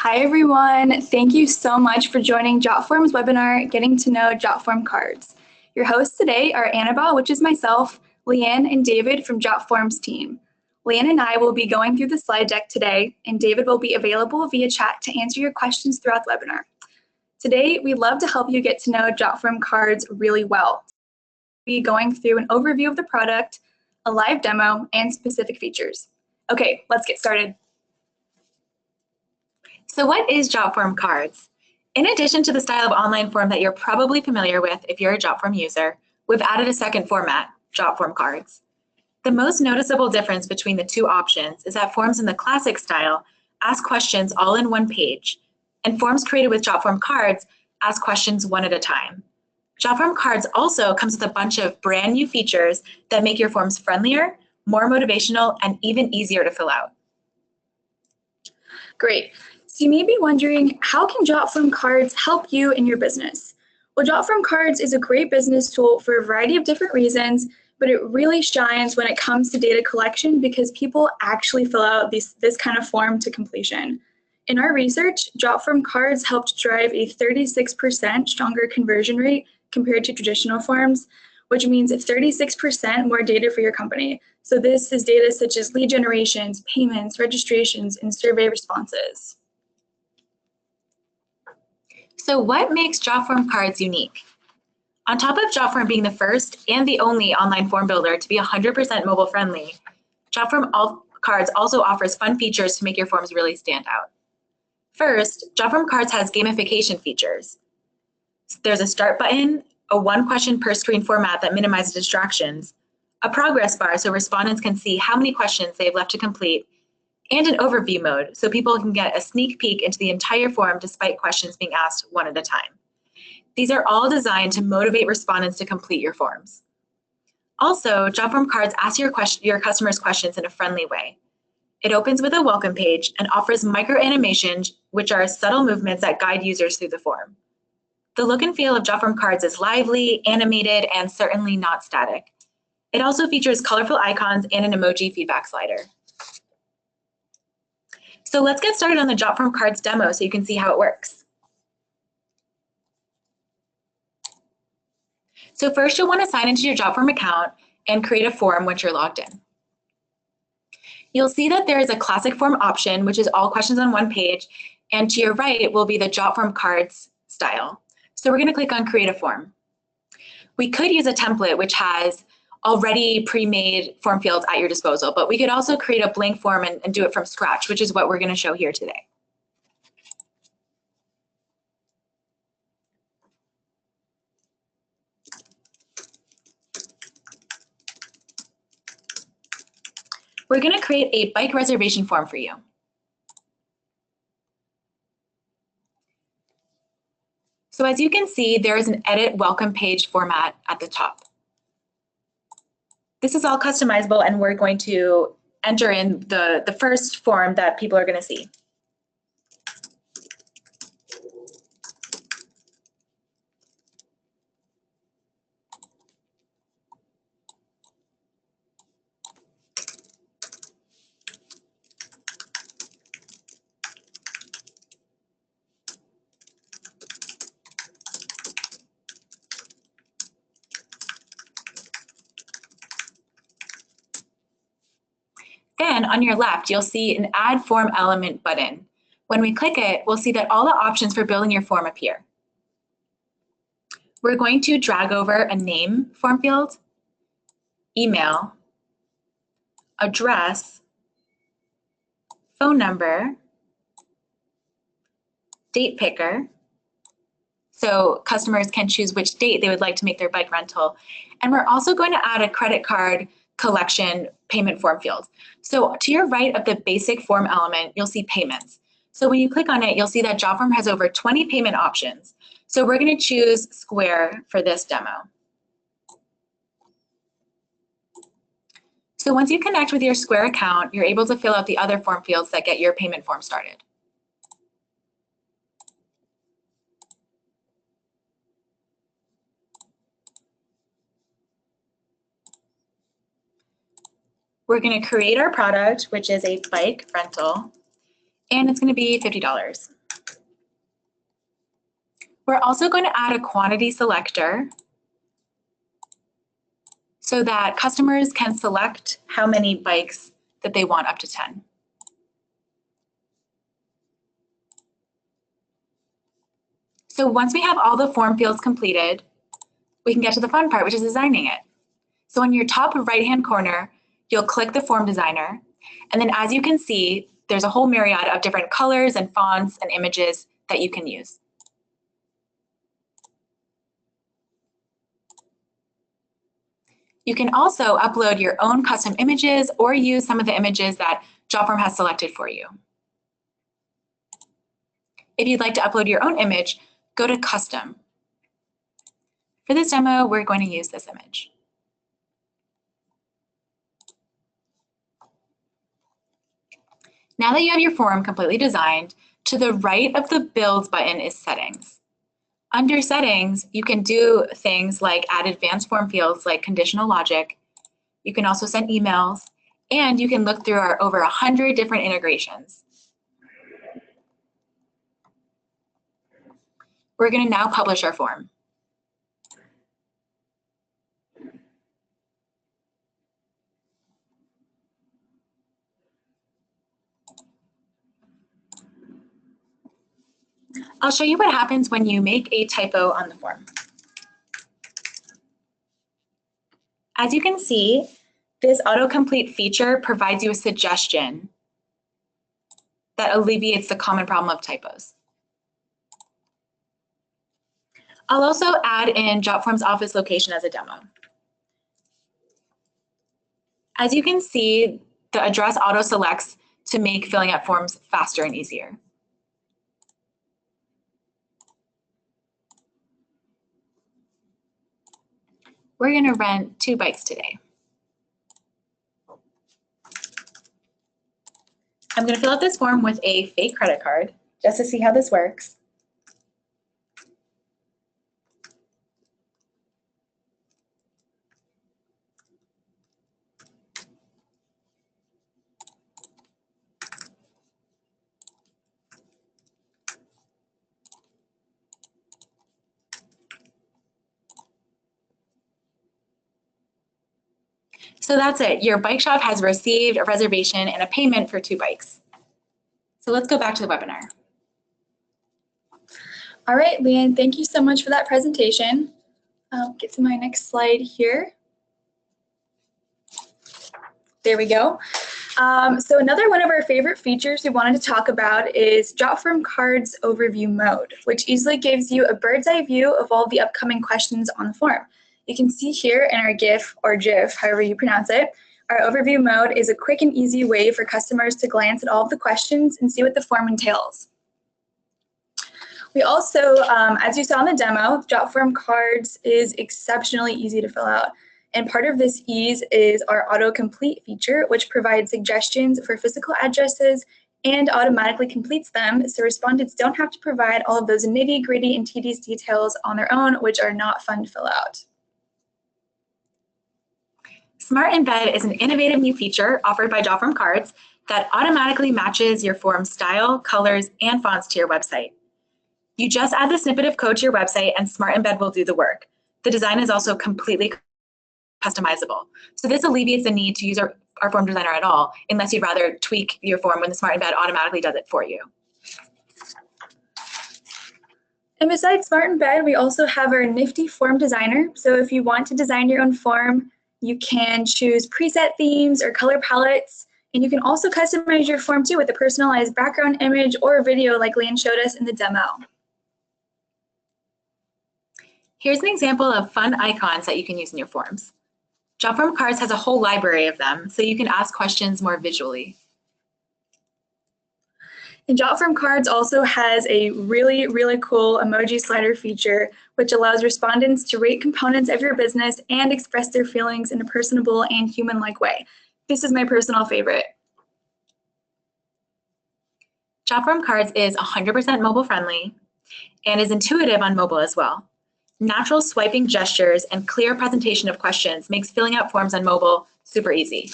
Hi everyone, thank you so much for joining Jotform's webinar, Getting to Know Jotform Cards. Your hosts today are Annabelle, which is myself, Leanne, and David from Jotform's team. Leanne and I will be going through the slide deck today, and David will be available via chat to answer your questions throughout the webinar. Today, we'd love to help you get to know Jotform Cards really well. We'll be going through an overview of the product, a live demo, and specific features. Okay, let's get started. So what is Jotform Cards? In addition to the style of online form that you're probably familiar with if you're a Jotform user, we've added a second format, Jotform Cards. The most noticeable difference between the two options is that forms in the classic style ask questions all in one page, and forms created with Jotform Cards ask questions one at a time. Jotform Cards also comes with a bunch of brand new features that make your forms friendlier, more motivational, and even easier to fill out. Great. So you may be wondering, how can Jotform Cards help you in your business? Well, Jotform Cards is a great business tool for a variety of different reasons, but it really shines when it comes to data collection because people actually fill out this kind of form to completion. In our research, Jotform Cards helped drive a 36% stronger conversion rate compared to traditional forms, which means 36% more data for your company. So this is data such as lead generations, payments, registrations, and survey responses. So what makes Jotform Cards unique? On top of Jotform being the first and the only online form builder to be 100% mobile friendly, Jotform Cards also offers fun features to make your forms really stand out. First, Jotform Cards has gamification features. There's a start button, a one question per screen format that minimizes distractions, a progress bar so respondents can see how many questions they've left to complete, and an overview mode so people can get a sneak peek into the entire form despite questions being asked one at a time. These are all designed to motivate respondents to complete your forms. Also, Jotform Cards asks your customers questions in a friendly way. It opens with a welcome page and offers micro animations, which are subtle movements that guide users through the form. The look and feel of Jotform Cards is lively, animated, and certainly not static. It also features colorful icons and an emoji feedback slider. So let's get started on the Jotform Cards demo so you can see how it works. So first you'll want to sign into your Jotform account and create a form once you're logged in. You'll see that there is a classic form option, which is all questions on one page, and to your right will be the Jotform Cards style. So we're going to click on Create a Form. We could use a template which has already pre-made form fields at your disposal, but we could also create a blank form and do it from scratch, which is what we're going to show here today. We're going to create a bike reservation form for you. So as you can see, there is an edit welcome page format at the top. This is all customizable, and we're going to enter in the first form that people are going to see. Then on your left, you'll see an Add Form Element button. When we click it, we'll see that all the options for building your form appear. We're going to drag over a name form field, email, address, phone number, date picker, so customers can choose which date they would like to make their bike rental. And we're also going to add a credit card collection payment form field. So to your right of the basic form element, you'll see payments. So when you click on it, you'll see that Jotform has over 20 payment options. So we're going to choose Square for this demo. So once you connect with your Square account, you're able to fill out the other form fields that get your payment form started. We're going to create our product, which is a bike rental, and it's going to be $50. We're also going to add a quantity selector so that customers can select how many bikes that they want, up to 10. So once we have all the form fields completed, we can get to the fun part, which is designing it. So in your top right-hand corner, you'll click the form designer. And then as you can see, there's a whole myriad of different colors and fonts and images that you can use. You can also upload your own custom images or use some of the images that Jotform has selected for you. If you'd like to upload your own image, go to Custom. For this demo, we're going to use this image. Now that you have your form completely designed, to the right of the Build button is Settings. Under Settings, you can do things like add advanced form fields like conditional logic. You can also send emails, and you can look through our over 100 different integrations. We're going to now publish our form. I'll show you what happens when you make a typo on the form. As you can see, this autocomplete feature provides you a suggestion that alleviates the common problem of typos. I'll also add in Jotform's office location as a demo. As you can see, the address auto selects to make filling out forms faster and easier. We're going to rent 2 bikes today. I'm going to fill out this form with a fake credit card just to see how this works. So that's it. Your bike shop has received a reservation and a payment for 2 bikes. So let's go back to the webinar. All right, Leanne, thank you so much for that presentation. I'll get to my next slide here. There we go. So another one of our favorite features we wanted to talk about is Jotform Cards Overview Mode, which easily gives you a bird's eye view of all the upcoming questions on the form. You can see here in our GIF or GIF, however you pronounce it, our overview mode is a quick and easy way for customers to glance at all of the questions and see what the form entails. We also, as you saw in the demo, Jotform Cards is exceptionally easy to fill out. And part of this ease is our autocomplete feature, which provides suggestions for physical addresses and automatically completes them, so respondents don't have to provide all of those nitty-gritty and tedious details on their own, which are not fun to fill out. Smart Embed is an innovative new feature offered by Jotform Cards that automatically matches your form style, colors, and fonts to your website. You just add the snippet of code to your website and Smart Embed will do the work. The design is also completely customizable. So this alleviates the need to use our form designer at all, unless you'd rather tweak your form when the Smart Embed automatically does it for you. And besides Smart Embed, we also have our nifty form designer. So if you want to design your own form, you can choose preset themes or color palettes, and you can also customize your form too with a personalized background image or a video like Leanne showed us in the demo. Here's an example of fun icons that you can use in your forms. Jotform Cards has a whole library of them, so you can ask questions more visually. And Jotform Cards also has a really, really cool emoji slider feature, which allows respondents to rate components of your business and express their feelings in a personable and human-like way. This is my personal favorite. Jotform Cards is 100% mobile friendly and is intuitive on mobile as well. Natural swiping gestures and clear presentation of questions makes filling out forms on mobile super easy.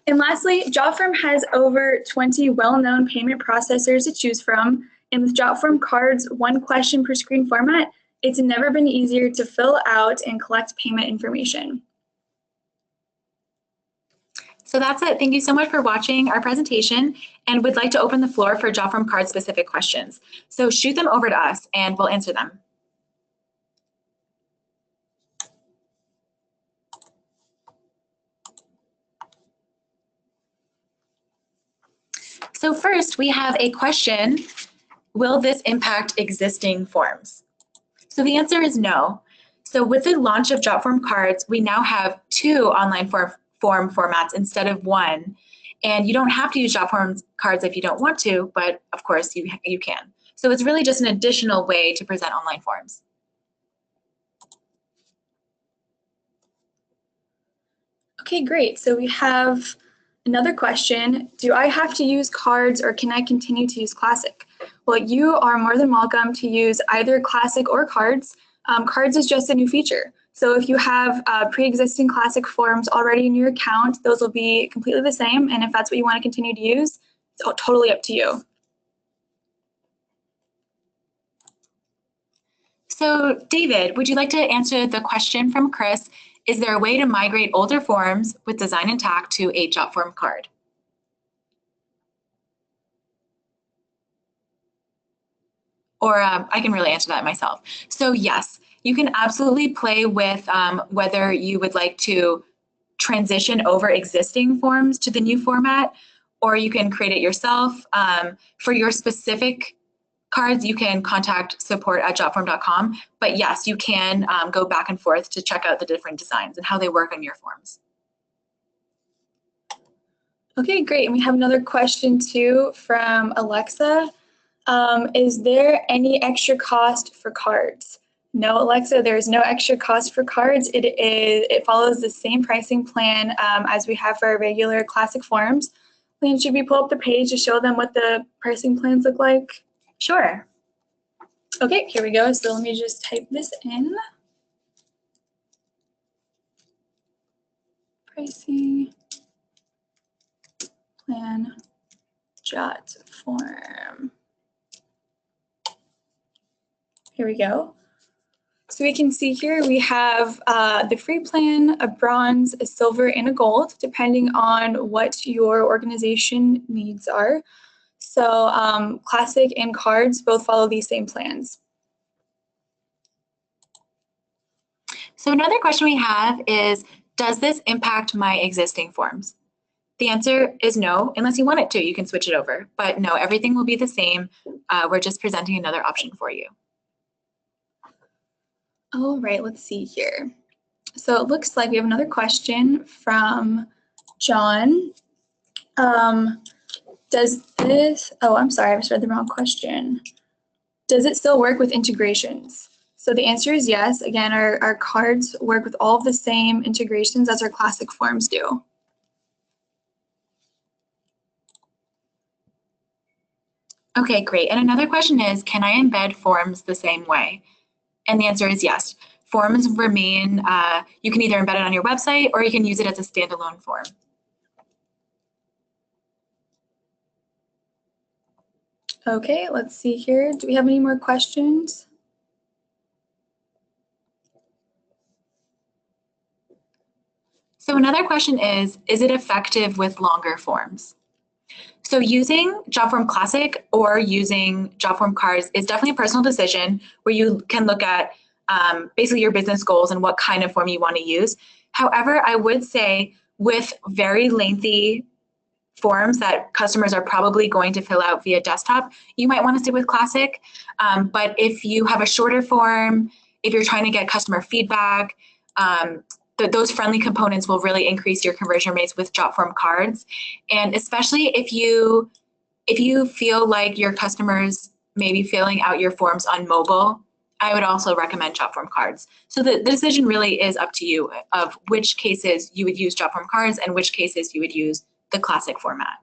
And lastly, Jotform has over 20 well-known payment processors to choose from, And with Jotform Cards, one question per screen format, it's never been easier to fill out and collect payment information. So that's it. Thank you so much for watching our presentation, and we'd like to open the floor for Jotform Card specific questions. So shoot them over to us and we'll answer them. So first we have a question: will this impact existing forms? So the answer is no. So with the launch of Jotform Cards, we now have 2 online form formats instead of 1. And you don't have to use Jotform Cards if you don't want to, but of course you can. So it's really just an additional way to present online forms. Okay, great. So we have another question. Do I have to use cards or can I continue to use Classic? Well, you are more than welcome to use either Classic or Cards. Cards is just a new feature. So if you have pre-existing Classic forms already in your account, those will be completely the same. And if that's what you want to continue to use, it's totally up to you. So David, would you like to answer the question from Chris? Is there a way to migrate older forms with design intact to a Jotform card? Or I can really answer that myself. So yes, you can absolutely play with whether you would like to transition over existing forms to the new format, or you can create it yourself. For your specific cards, you can contact support@jotform.com. But yes, you can go back and forth to check out the different designs and how they work on your forms. Okay, great. And we have another question too from Alexa. Is there any extra cost for cards? No, Alexa, there is no extra cost for cards. It follows the same pricing plan as we have for our regular Classic forms. Lynn, should we pull up the page to show them what the pricing plans look like? Sure. Okay, here we go. So let me just type this in. Pricing plan Jotform. Here we go. So we can see here we have the free plan, a bronze, a silver, and a gold, depending on what your organization needs are. So Classic and Cards both follow these same plans. So another question we have is, does this impact my existing forms? The answer is no, unless you want it to. You can switch it over. But no, everything will be the same. We're just presenting another option for you. All right, let's see here. So it looks like we have another question from John. Does this, oh, I'm sorry, I just read the wrong question. Does it still work with integrations? So the answer is yes. Again, our cards work with all of the same integrations as our Classic forms do. Okay, great. And another question is, can I embed forms the same way? And the answer is yes. Forms remain, you can either embed it on your website or you can use it as a standalone form. Okay, let's see here. Do we have any more questions? So another question is it effective with longer forms? So using Jotform Classic or using Jotform Cards is definitely a personal decision where you can look at basically your business goals and what kind of form you want to use. However, I would say with very lengthy forms that customers are probably going to fill out via desktop, you might want to stick with Classic. But if you have a shorter form, if you're trying to get customer feedback, those friendly components will really increase your conversion rates with Jotform Cards. And especially if you feel like your customers may be filling out your forms on mobile, I would also recommend Jotform Cards. So the decision really is up to you of which cases you would use Jotform Cards and which cases you would use the Classic format.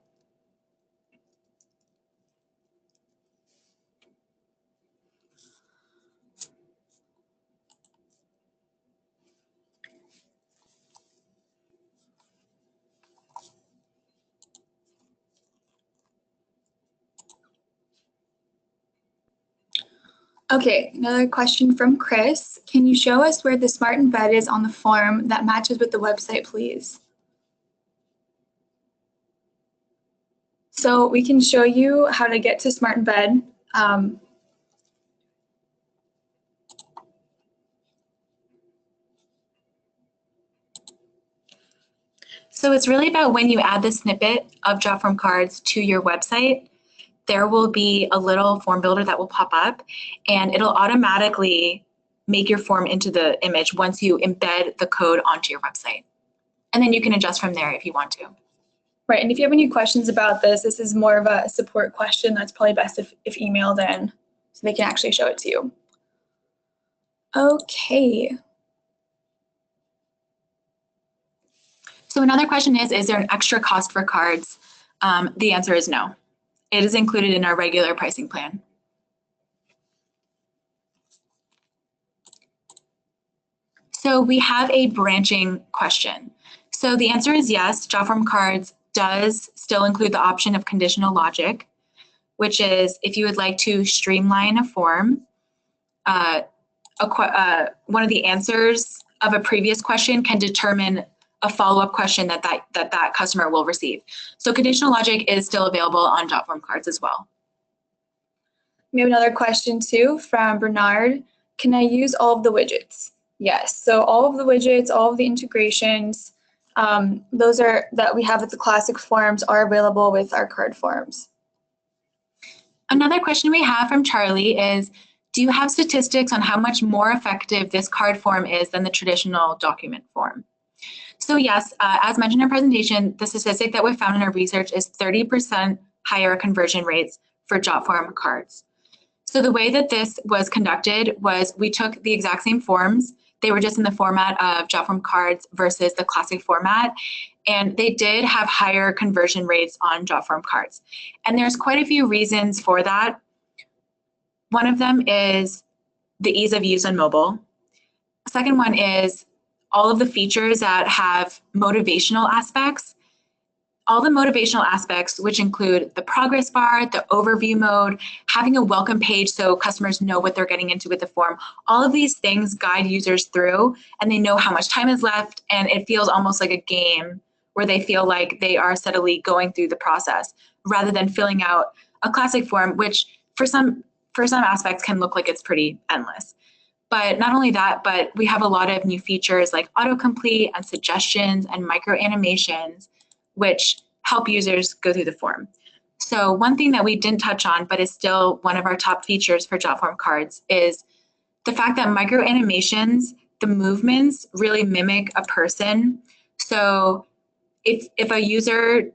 Okay, another question from Chris. Can you show us where the smart embed is on the form that matches with the website, please? So we can show you how to get to smart embed. So it's really about when you add the snippet of Jotform Cards to your website, there will be a little form builder that will pop up, and it'll automatically make your form into the image once you embed the code onto your website. And then you can adjust from there if you want to. Right, and if you have any questions about this, this is more of a support question. That's probably best if emailed in so they can actually show it to you. Okay. So another question is there an extra cost for cards? The answer is no. It is included in our regular pricing plan. So we have a branching question. So the answer is yes, Jotform Cards does still include the option of conditional logic, which is if you would like to streamline a form, one of the answers of a previous question can determine a follow-up question that customer will receive. So conditional logic is still available on Jotform Cards as well. We have another question too from Bernard. Can I use all of the widgets? Yes, so all of the widgets, all of the integrations, those are that we have with the classic forms are available with our card forms. Another question we have from Charlie is, do you have statistics on how much more effective this card form is than the traditional document form? So yes, as mentioned in our presentation, the statistic that we found in our research is 30% higher conversion rates for Jotform cards. So the way that this was conducted was we took the exact same forms. They were just in the format of Jotform cards versus the classic format. And they did have higher conversion rates on Jotform cards. And there's quite a few reasons for that. One of them is the ease of use on mobile. The second one is all of the features that have motivational aspects. All the motivational aspects, which include the progress bar, the overview mode, having a welcome page so customers know what they're getting into with the form, all of these things guide users through and they know how much time is left, and it feels almost like a game where they feel like they are steadily going through the process rather than filling out a classic form, which for some aspects can look like it's pretty endless. But not only that, but we have a lot of new features like autocomplete and suggestions and micro animations, which help users go through the form. So one thing that we didn't touch on, but is still one of our top features for Jotform cards, is the fact that micro animations, the movements really mimic a person. So if a user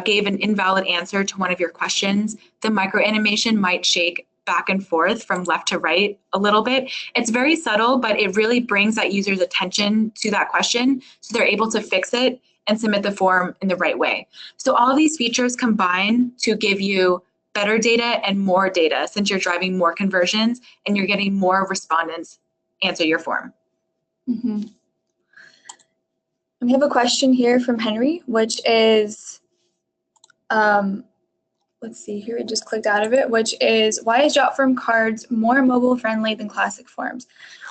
gave an invalid answer to one of your questions, the micro animation might shake back and forth from left to right a little bit. It's very subtle, but it really brings that user's attention to that question so they're able to fix it and submit the form in the right way. So all of these features combine to give you better data and more data since you're driving more conversions and you're getting more respondents answer your form. Mm-hmm. We have a question here from Henry, which is, let's see here, it just clicked out of it, which is, why is Jotform cards more mobile friendly than classic forms?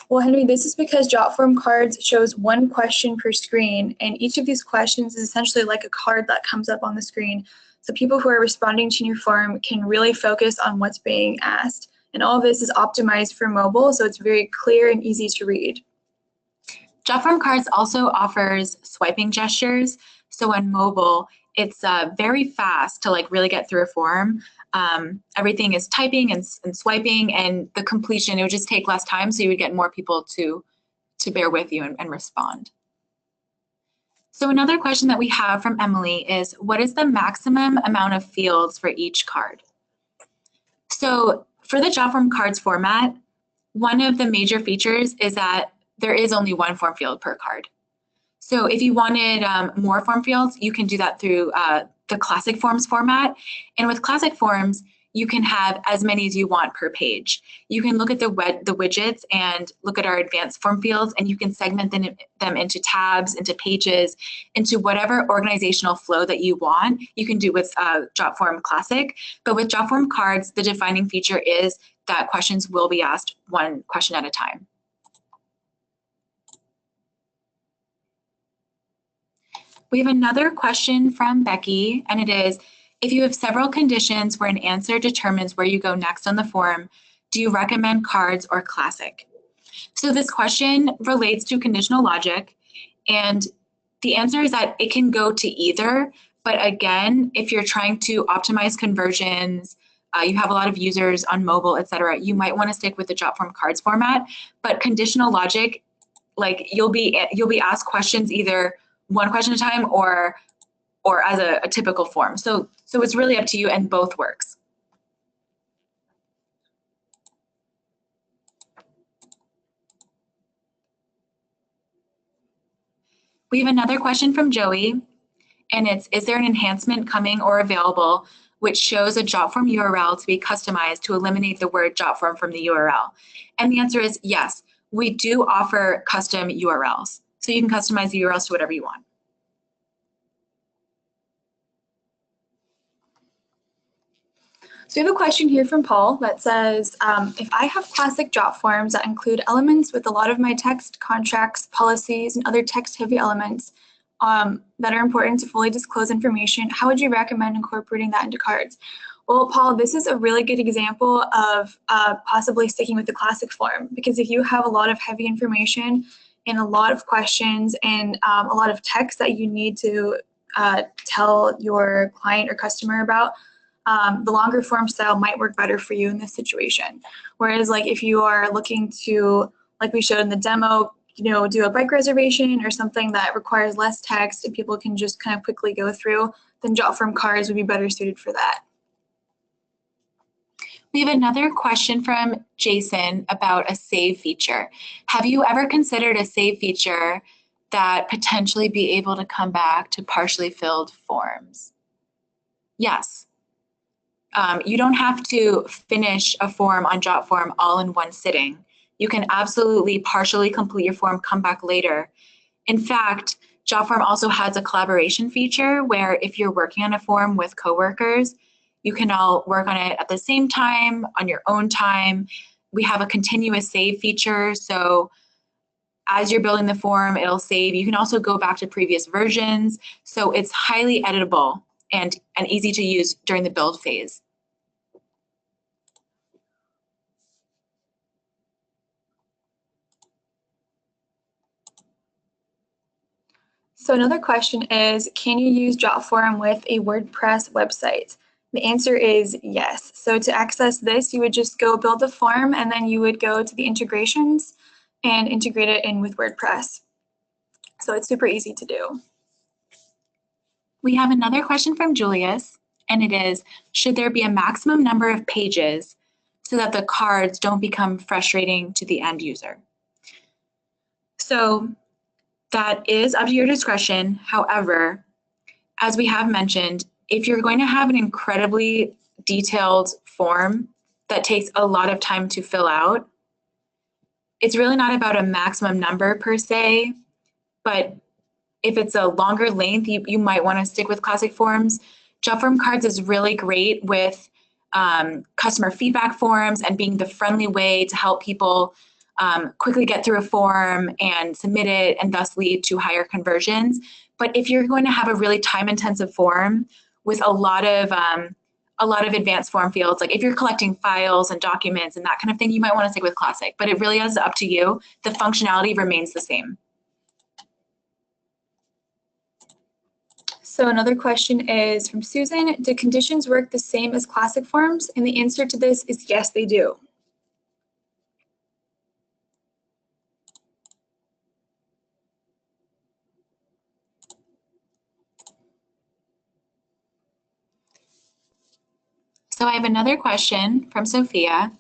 Well, Henry, this is because Jotform cards shows one question per screen, and each of these questions is essentially like a card that comes up on the screen. So people who are responding to your form can really focus on what's being asked. And all of this is optimized for mobile, so it's very clear and easy to read. Jotform Cards also offers swiping gestures. So on mobile, it's very fast to really get through a form. Everything is typing and swiping, and the completion, it would just take less time, so you would get more people to bear with you and respond. So another question that we have from Emily is, what is the maximum amount of fields for each card? So for the Jotform Cards format, one of the major features is that there is only one form field per card. So if you wanted more form fields, you can do that through the Classic Forms format. And with Classic Forms, you can have as many as you want per page. You can look at the widgets and look at our advanced form fields, and you can segment them into tabs, into pages, into whatever organizational flow that you want. You can do with Jotform Classic, but with Jotform Cards, the defining feature is that questions will be asked one question at a time. We have another question from Becky, and it is, if you have several conditions where an answer determines where you go next on the form, do you recommend cards or classic? So this question relates to conditional logic, and the answer is that it can go to either. But again, if you're trying to optimize conversions, you have a lot of users on mobile, et cetera, you might want to stick with the Jotform Cards format. But conditional logic, like you'll be asked questions either one question at a time or as a typical form. So it's really up to you, and both works. We have another question from Joey, and it's, is there an enhancement coming or available which shows a Jotform URL to be customized to eliminate the word Jotform from the URL? And the answer is yes, we do offer custom URLs. So you can customize the URLs to whatever you want. So we have a question here from Paul that says, if I have classic Jotforms that include elements with a lot of my text, contracts, policies, and other text-heavy elements that are important to fully disclose information, how would you recommend incorporating that into cards? Well, Paul, this is a really good example of possibly sticking with the classic form, because if you have a lot of heavy information and a lot of questions and a lot of text that you need to tell your client or customer about, the longer form style might work better for you in this situation. Whereas like if you are looking to, like we showed in the demo, do a bike reservation or something that requires less text and people can just kind of quickly go through, then Jotform Cards would be better suited for that. We have another question from Jason about a save feature. Have you ever considered a save feature that potentially be able to come back to partially filled forms? Yes. You don't have to finish a form on Jotform all in one sitting. You can absolutely partially complete your form, come back later. In fact, Jotform also has a collaboration feature where if you're working on a form with coworkers, you can all work on it at the same time, on your own time. We have a continuous save feature, so as you're building the form, it'll save. You can also go back to previous versions, so it's highly editable and easy to use during the build phase. So another question is, can you use Jotform with a WordPress website? The answer is yes. So to access this, you would just go build the form and then you would go to the integrations and integrate it in with WordPress. So it's super easy to do. We have another question from Julius, and it is, should there be a maximum number of pages so that the cards don't become frustrating to the end user? So that is up to your discretion. However, as we have mentioned, if you're going to have an incredibly detailed form that takes a lot of time to fill out, it's really not about a maximum number per se, but if it's a longer length, you might want to stick with classic forms. Jotform Cards is really great with customer feedback forms and being the friendly way to help people quickly get through a form and submit it and thus lead to higher conversions. But if you're going to have a really time-intensive form with a lot of advanced form fields, like if you're collecting files and documents and that kind of thing, you might want to stick with classic, but it really is up to you. The functionality remains the same. So another question is from Susan, do conditions work the same as classic forms? And the answer to this is yes, they do. So I have another question from Sophia.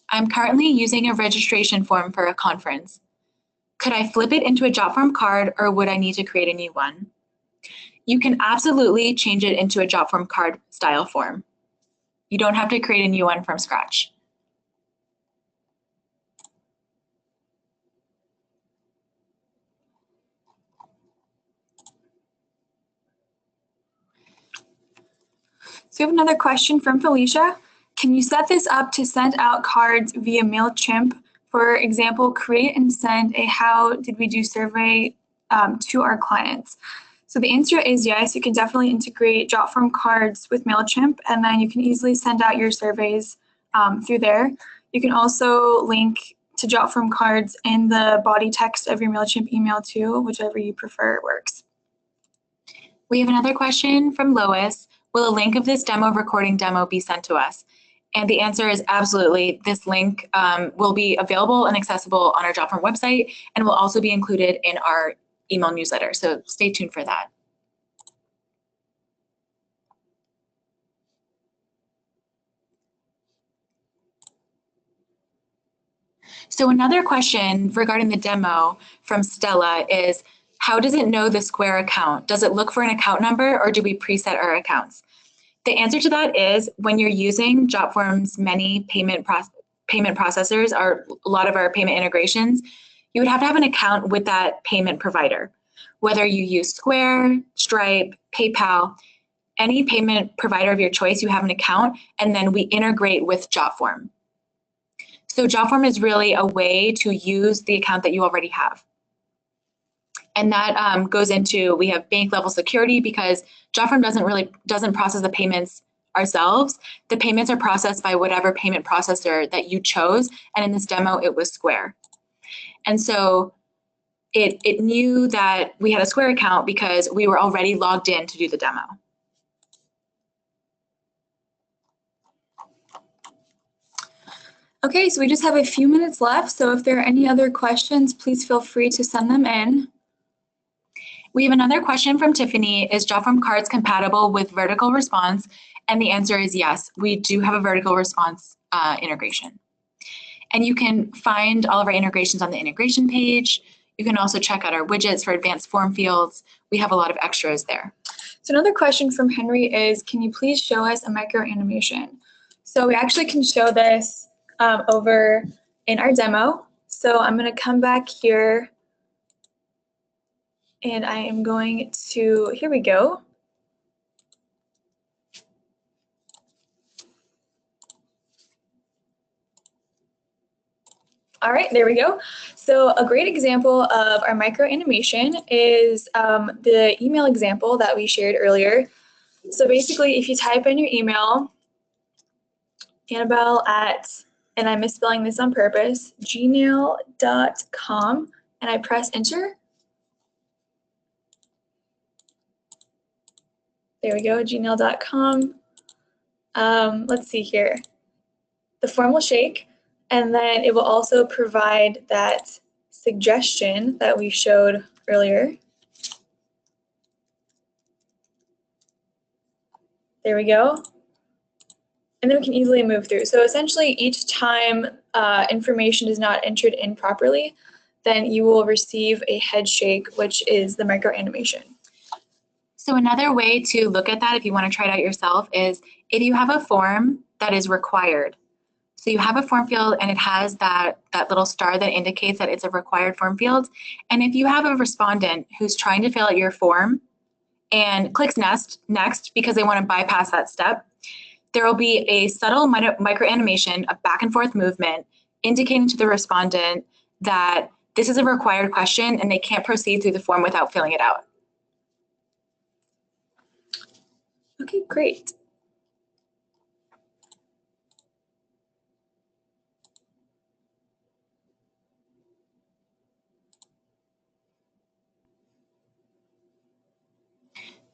I'm currently using a registration form for a conference. Could I flip it into a Jotform card or would I need to create a new one? You can absolutely change it into a Jotform card style form. You don't have to create a new one from scratch. So we have another question from Felicia, Can you set this up to send out cards via MailChimp? For example, create and send a how did we do survey to our clients. So the answer is yes, you can definitely integrate Jotform Cards with MailChimp, and then you can easily send out your surveys through there. You can also link to Jotform Cards in the body text of your MailChimp email too, whichever you prefer works. We have another question from Lois. Will a link of this recording demo be sent to us? And the answer is absolutely. This link will be available and accessible on our Jotform website and will also be included in our email newsletter. So stay tuned for that. So another question regarding the demo from Stella is, how does it know the Square account? Does it look for an account number or do we preset our accounts? The answer to that is when you're using Jotform's many payment processors, or a lot of our payment integrations, you would have to have an account with that payment provider. Whether you use Square, Stripe, PayPal, any payment provider of your choice, you have an account, and then we integrate with Jotform. So Jotform is really a way to use the account that you already have. And that goes into, we have bank level security because Jotform doesn't process the payments ourselves. The payments are processed by whatever payment processor that you chose. And in this demo, it was Square. And so it knew that we had a Square account because we were already logged in to do the demo. Okay, so we just have a few minutes left. So if there are any other questions, please feel free to send them in. We have another question from Tiffany. Is Jotform Cards compatible with vertical response? And the answer is yes, we do have a vertical response integration. And you can find all of our integrations on the integration page. You can also check out our widgets for advanced form fields. We have a lot of extras there. So another question from Henry is, can you please show us a micro animation? So we actually can show this over in our demo. So I'm going to come back here and I am going to, here we go. All right, there we go. So a great example of our micro animation is the email example that we shared earlier. So basically, if you type in your email, Annabelle at, and I'm misspelling this on purpose, gmail.com, and I press enter. There we go, gmail.com. Let's see here. The form will shake, and then it will also provide that suggestion that we showed earlier. There we go. And then we can easily move through. So essentially, each time information is not entered in properly, then you will receive a head shake, which is the micro animation. So another way to look at that, if you want to try it out yourself, is if you have a form that is required. So you have a form field and it has that little star that indicates that it's a required form field. And if you have a respondent who's trying to fill out your form and clicks next because they want to bypass that step, there will be a subtle micro animation of back and forth movement indicating to the respondent that this is a required question and they can't proceed through the form without filling it out. Okay, great.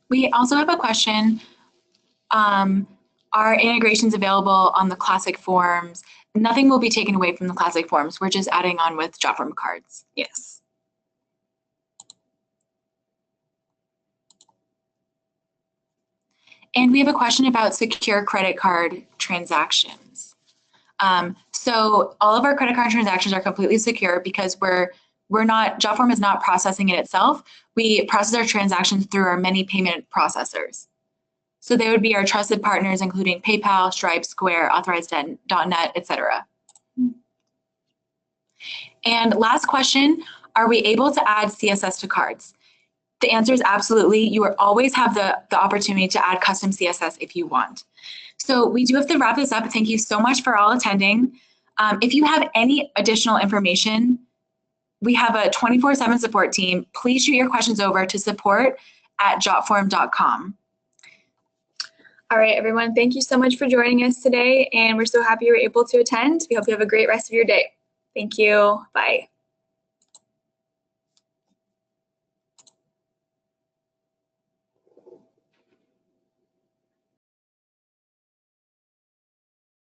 We also have a question. Are integrations available on the classic forms? Nothing will be taken away from the classic forms. We're just adding on with Jotform Cards. Yes. And we have a question about secure credit card transactions. So all of our credit card transactions are completely secure because Jotform is not processing it itself. We process our transactions through our many payment processors. So they would be our trusted partners, including PayPal, Stripe, Square, Authorized.net, etc. And last question, are we able to add CSS to cards? The answer is absolutely. You always have the opportunity to add custom CSS if you want. So we do have to wrap this up. Thank you so much for all attending. If you have any additional information, we have a 24/7 support team. Please shoot your questions over to support@jotform.com. All right, everyone, thank you so much for joining us today, and we're so happy you were able to attend. We hope you have a great rest of your day. Thank you. Bye.